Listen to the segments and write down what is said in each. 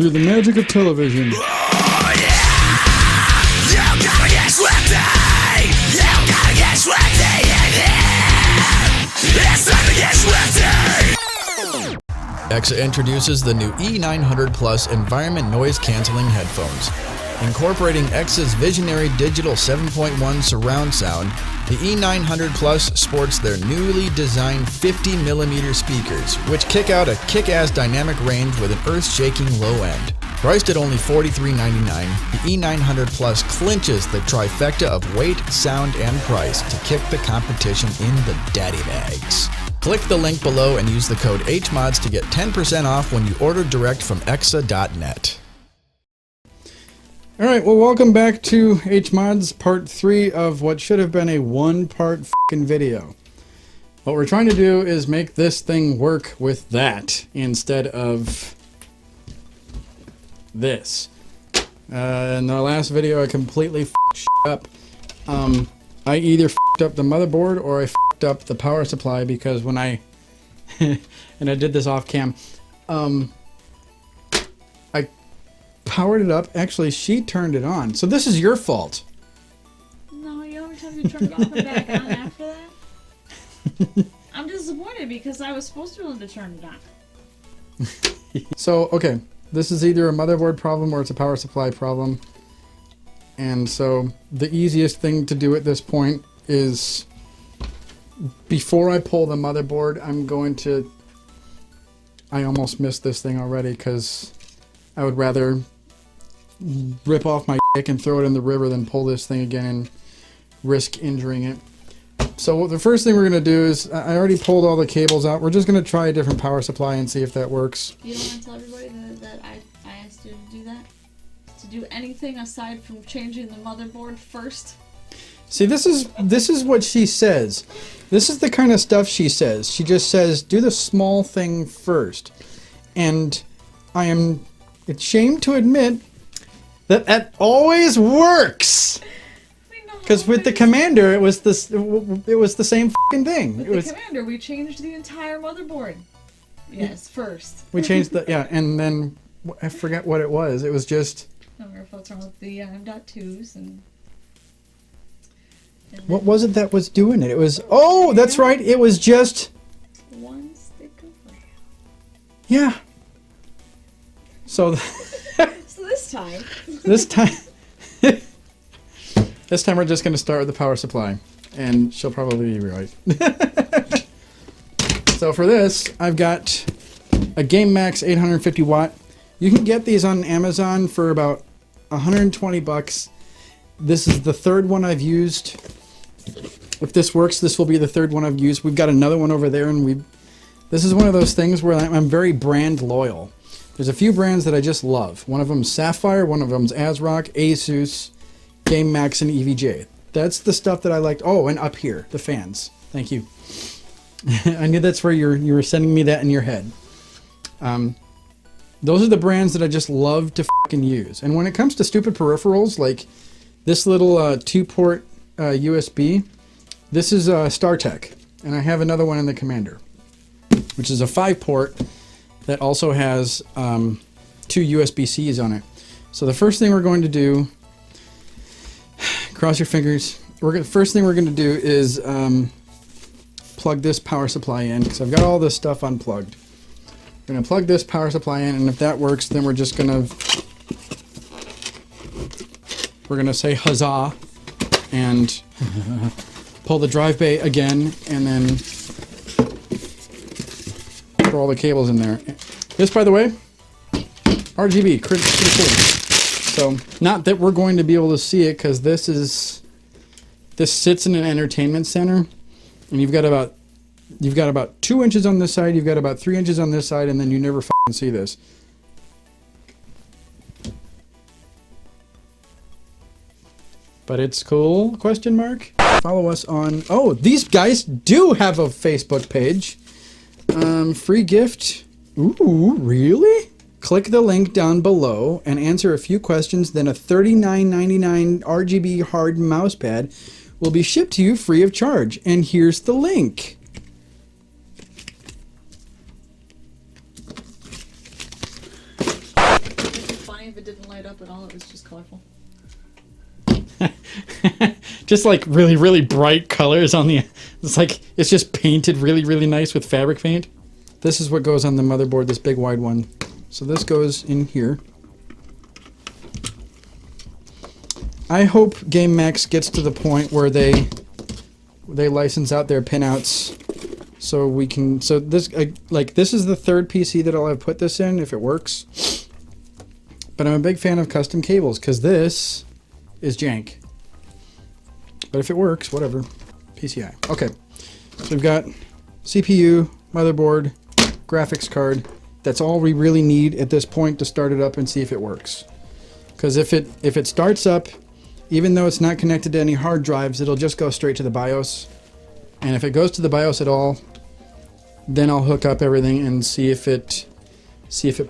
through the magic of television. Oh yeah! You gotta get swifty! You gotta get swifty in here! It's time to get swifty! TeknoAXE introduces the new E900 Plus environment noise cancelling headphones. Incorporating XE's visionary digital 7.1 surround sound, the E900 Plus sports their newly designed 50mm speakers, which kick out a kick-ass dynamic range with an earth-shaking low end. Priced at only $43.99, the E900 Plus clinches the trifecta of weight, sound, and price to kick the competition in the daddy bags. Click the link below and use the code HMODS to get 10% off when you order direct from exa.net. Alright, well, welcome back to HMODS part 3 of what should have been a one-part f***ing video. What we're trying to do is make this thing work with that instead of this. In our last video, I completely f***ed shit up. I either f***ed up the motherboard or I f***ed up the power supply because when I... and I did this off cam. I powered it up. Actually, she turned it on. So this is your fault. No, you always have to turn it off and back on after that. I'm disappointed because I was supposed to be able to turn it on. So, okay. This is either a motherboard problem or it's a power supply problem. And so the easiest thing to do at this point is before I pull the motherboard, I'm going to... I almost missed this thing already because I would rather rip off my dick and throw it in the river than pull this thing again and risk injuring it. So the first thing we're going to do is, I already pulled all the cables out. We're just going to try a different power supply and see if that works. You don't want to tell everybody that I asked you to do that? To do anything aside from changing the motherboard first? See, this is what she says. This is the kind of stuff she says. She just says, do the small thing first. And I am ashamed to admit that that always works. Because with the Commander, it was the same f***ing thing. With the Commander, we changed the entire motherboard. Yes, first. We changed the, yeah, and then I forget what it was. It was just... I don't know what's wrong with the M.2s and what was it that was doing it? It was, oh, that's right. It was just... one stick of RAM. Yeah. So... So this time... This time we're just going to start with the power supply. And she'll probably be right. So for this, I've got a GameMax 850 watt. You can get these on Amazon for about 120 bucks. This is the third one I've used. If this works, this will be the third one I've used. We've got another one over there, and this is one of those things where I'm very brand loyal. There's a few brands that I just love. One of them's Sapphire, one of them's ASRock, Asus, GameMax, and EVJ. That's the stuff that I liked. Oh, and up here, the fans. Thank you. I knew that's where you were sending me that in your head. Those are the brands that I just love to fucking use. And when it comes to stupid peripherals, like this little 2-port USB, this is StarTech. And I have another one in the Commander, which is a 5-port that also has 2 USB-Cs on it. So the first thing we're going to do, cross your fingers, first thing we're going to do is plug this power supply in, because I've got all this stuff unplugged. We're going to plug this power supply in, and if that works, then we're just going to say huzzah and pull the drive bay again, and then throw all the cables in there. This, by the way, RGB, pretty cool. So, not that we're going to be able to see it, because this sits in an entertainment center, and you've got about 2 inches on this side, you've got about 3 inches on this side, and then you never fucking see this. But it's cool, question mark. Follow us on, oh, these guys do have a Facebook page. Free gift. Ooh, really? Click the link down below and answer a few questions, then a $39.99 RGB hard mousepad will be shipped to you free of charge. And here's the link. funny if it didn't light up at all. It was just colorful. Just like really, really bright colors on the. It's like it's just painted really, really nice with fabric paint. This is what goes on the motherboard, this big wide one. So this goes in here. I hope GameMax gets to the point where they license out their pinouts, so we can. So this like this is the third PC that I'll have put this in if it works. But I'm a big fan of custom cables because this is jank. But if it works, whatever. PCI. Okay. So we've got CPU, motherboard, graphics card. That's all we really need at this point to start it up and see if it works. Because if it starts up, even though it's not connected to any hard drives, it'll just go straight to the BIOS. And if it goes to the BIOS at all, then I'll hook up everything and see if it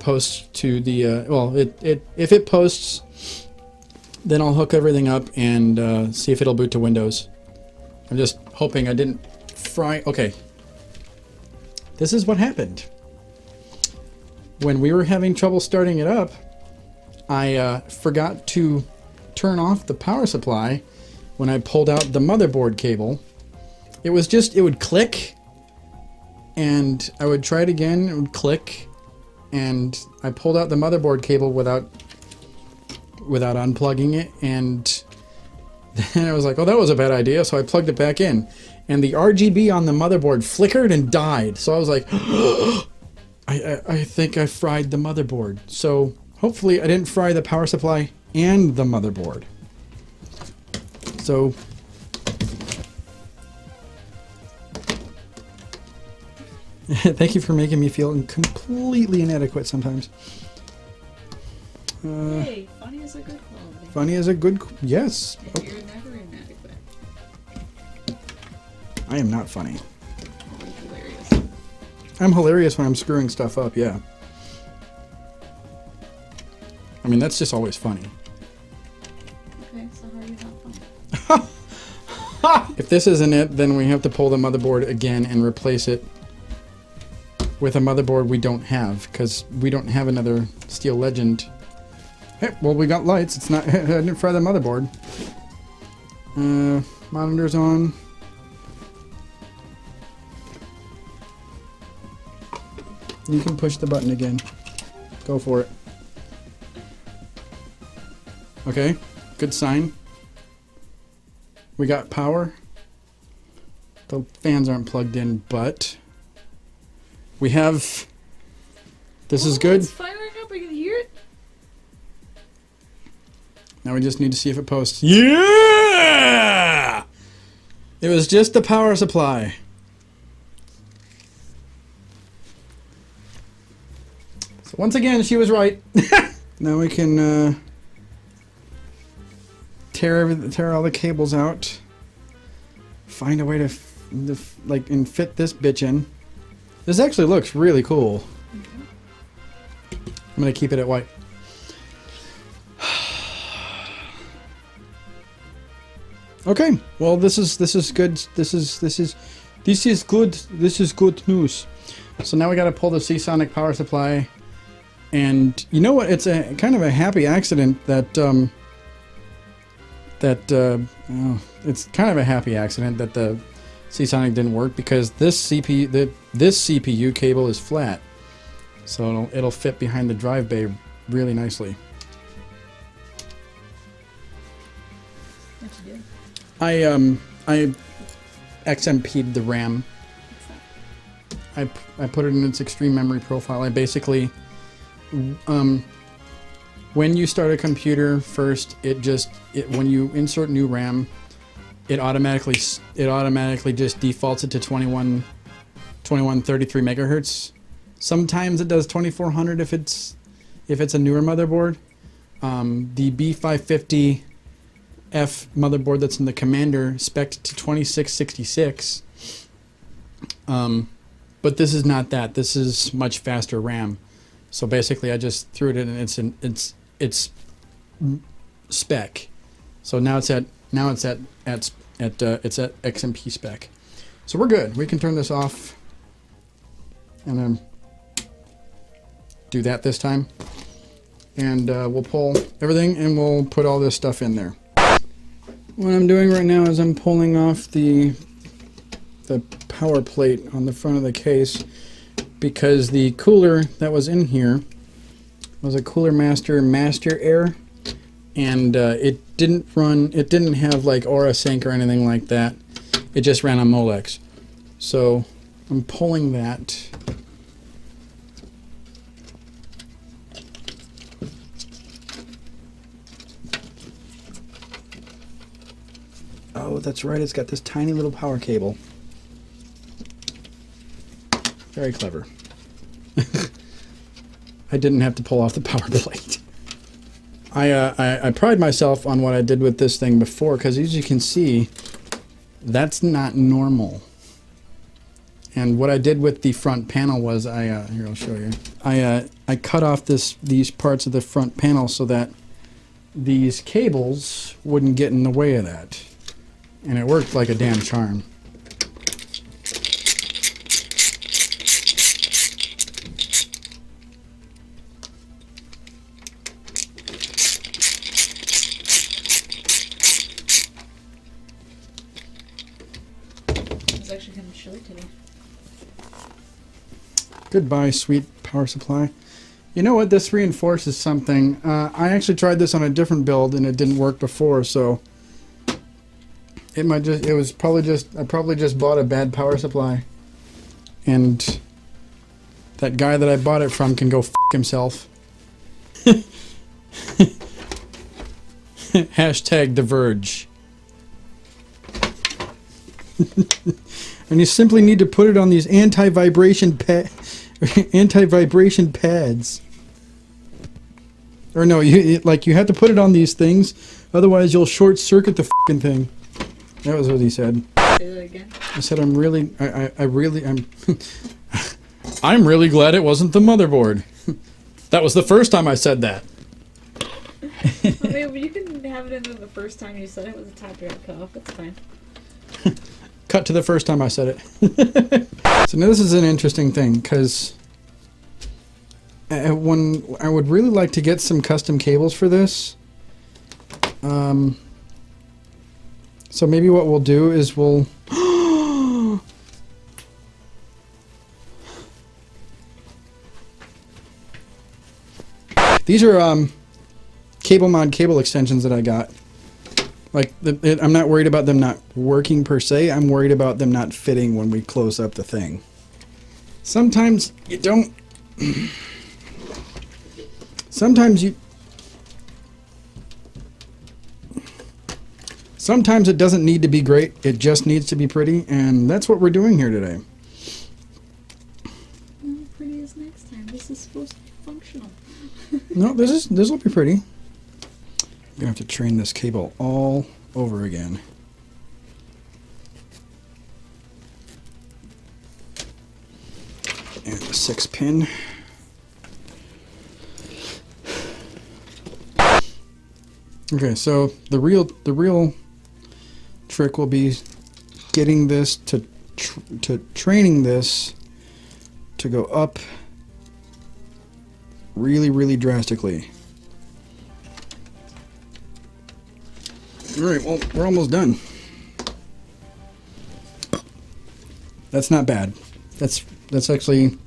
posts to the if it posts, then I'll hook everything up and see if it'll boot to Windows. I'm just hoping I didn't fry. Okay, this is what happened when we were having trouble starting it up. I forgot to turn off the power supply when I pulled out the motherboard cable. It would click, and I would try it again. It would click, and I pulled out the motherboard cable without unplugging it, and then I was like, oh, that was a bad idea, so I plugged it back in, and the RGB on the motherboard flickered and died. So I was like, I think I fried the motherboard. So hopefully I didn't fry the power supply and the motherboard. So thank you for making me feel completely inadequate sometimes. Hey, funny is a good quality. Funny is a good... Yes. And you're never inadequate. I am not funny. Always hilarious. I'm hilarious when I'm screwing stuff up, yeah. I mean, that's just always funny. Okay, so how are you not funny? If this isn't it, then we have to pull the motherboard again and replace it with a motherboard we don't have, because we don't have another Steel Legend. Hey, well, we got lights. It's not... I didn't fry the motherboard. Monitor's on. You can push the button again. Go for it. Okay, good sign. We got power. The fans aren't plugged in, but we have... This is good. It's firing up. I can hear it. Now we just need to see if it posts. Yeah! It was just the power supply. So once again, she was right. Now we can tear all the cables out. Find a way to and fit this bitch in. This actually looks really cool. I'm gonna keep it at white. Okay, well this is good. This is good news. So now we got to pull the Seasonic power supply, and you know what? It's a kind of a happy accident that it's kind of a happy accident that the Seasonic didn't work, because this CPU cable is flat, so it'll fit behind the drive bay really nicely. What you do? I XMP'd the RAM. I put it in its extreme memory profile. I basically, when you start a computer first, when you insert new RAM, it automatically just defaults it to 2133 megahertz. Sometimes it does 2400 if it's a newer motherboard. The B550F motherboard that's in the Commander spec'd to 2666. But this is not that. This is much faster RAM. So basically, I just threw it in, and it's spec. So now it's at XMP spec. So we're good. We can turn this off, and then do that this time. and we'll pull everything and we'll put all this stuff in there. What I'm doing right now is I'm pulling off the power plate on the front of the case, because the cooler that was in here was a Cooler Master Air, and it didn't have like Aura Sync or anything like that. It just ran on Molex. So I'm pulling that. Oh, that's right, it's got this tiny little power cable. Very clever. I didn't have to pull off the power plate. I pride myself on what I did with this thing before, because as you can see, that's not normal. And what I did with the front panel was here, I'll show you. I cut off these parts of the front panel so that these cables wouldn't get in the way of that. And it worked like a damn charm. It's actually kind of chilly today. Goodbye, sweet power supply. You know what? This reinforces something. I actually tried this on a different build and it didn't work before, so I probably just bought a bad power supply. And that guy that I bought it from can go f himself. Hashtag The Verge. And you simply need to put it on these anti-vibration pads. Or no, you have to put it on these things, otherwise you'll short circuit the f***ing thing. That was what he said. Say that again. I said I'm I'm really glad it wasn't the motherboard. That was the first time I said that. I mean, you can have it in there the first time you said it with the top you cut off. That's fine. Cut to the first time I said it. So now this is an interesting thing, because when I would really like to get some custom cables for this. So maybe what we'll do is we'll... These are CableMod cable extensions that I got. Like, I'm not worried about them not working per se. I'm worried about them not fitting when we close up the thing. Sometimes you don't... Sometimes it doesn't need to be great. It just needs to be pretty, and that's what we're doing here today. Not pretty as next time. This is supposed to be functional. No, this will be pretty. I'm gonna have to train this cable all over again. And the 6-pin. Okay, so the real trick will be getting this to training this to go up really drastically. Alright, well, we're almost done. That's not bad. That's actually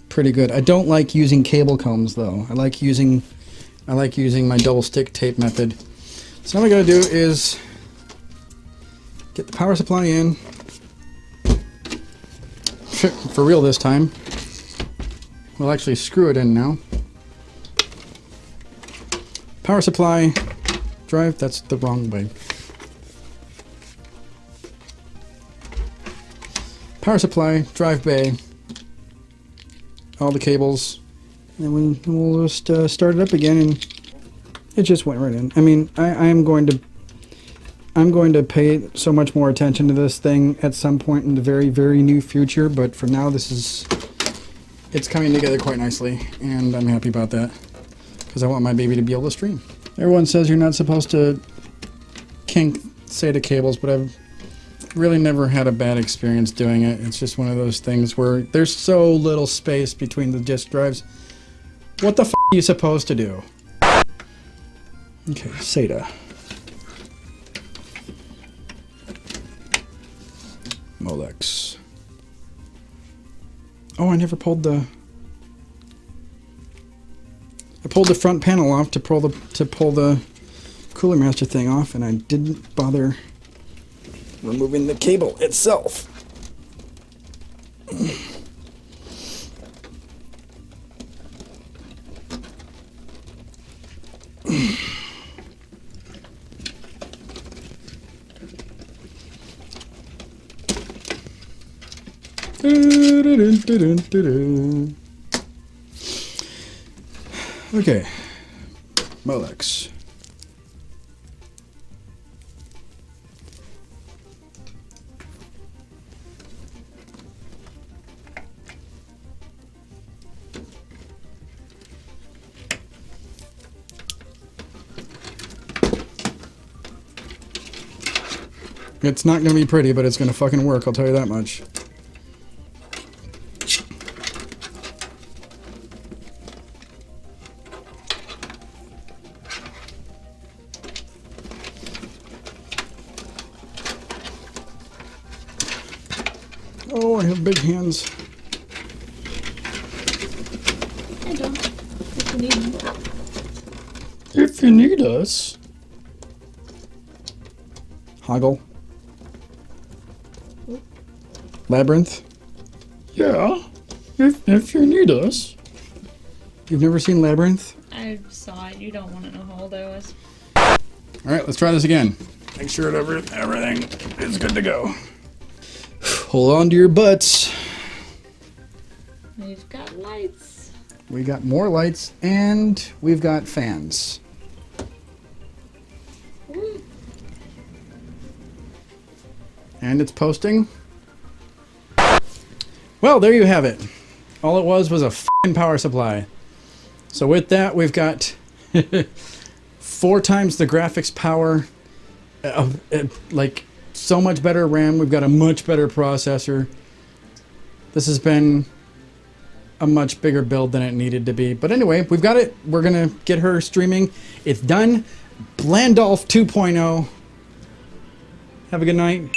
pretty good. I don't like using cable combs though. I like using my double stick tape method. So all I gotta do is get the power supply in. For real this time. We'll actually screw it in now. Power supply, drive, that's the wrong way. Power supply, drive bay, all the cables, and we'll just start it up again, and it just went right in. I mean, I'm going to pay so much more attention to this thing at some point in the very near future, but for now it's coming together quite nicely, and I'm happy about that, because I want my baby to be able to stream. Everyone says you're not supposed to kink SATA cables, but I've really never had a bad experience doing it. It's just one of those things where there's so little space between the disk drives. What the f are you supposed to do? Okay, SATA. Molex. Oh, I never pulled the... I pulled the front panel off to pull the Cooler Master thing off, and I didn't bother removing the cable itself. Okay, Molex. It's not going to be pretty, but it's going to fucking work, I'll tell you that much. Oh, I have big hands. I don't. If you need me. If you need us. Hoggle. Labyrinth. Yeah, if you need us. You've never seen Labyrinth? I saw it. You don't want to know how old I was. Alright, let's try this again. Make sure everything is good to go. Hold on to your butts. We've got lights. We got more lights and we've got fans. Ooh. And it's posting. Well, there you have it. All it was a f***ing power supply. So with that, we've got 4 times the graphics power, like so much better RAM. We've got a much better processor. This has been a much bigger build than it needed to be. But anyway, we've got it. We're going to get her streaming. It's done. Blandalf 2.0. Have a good night.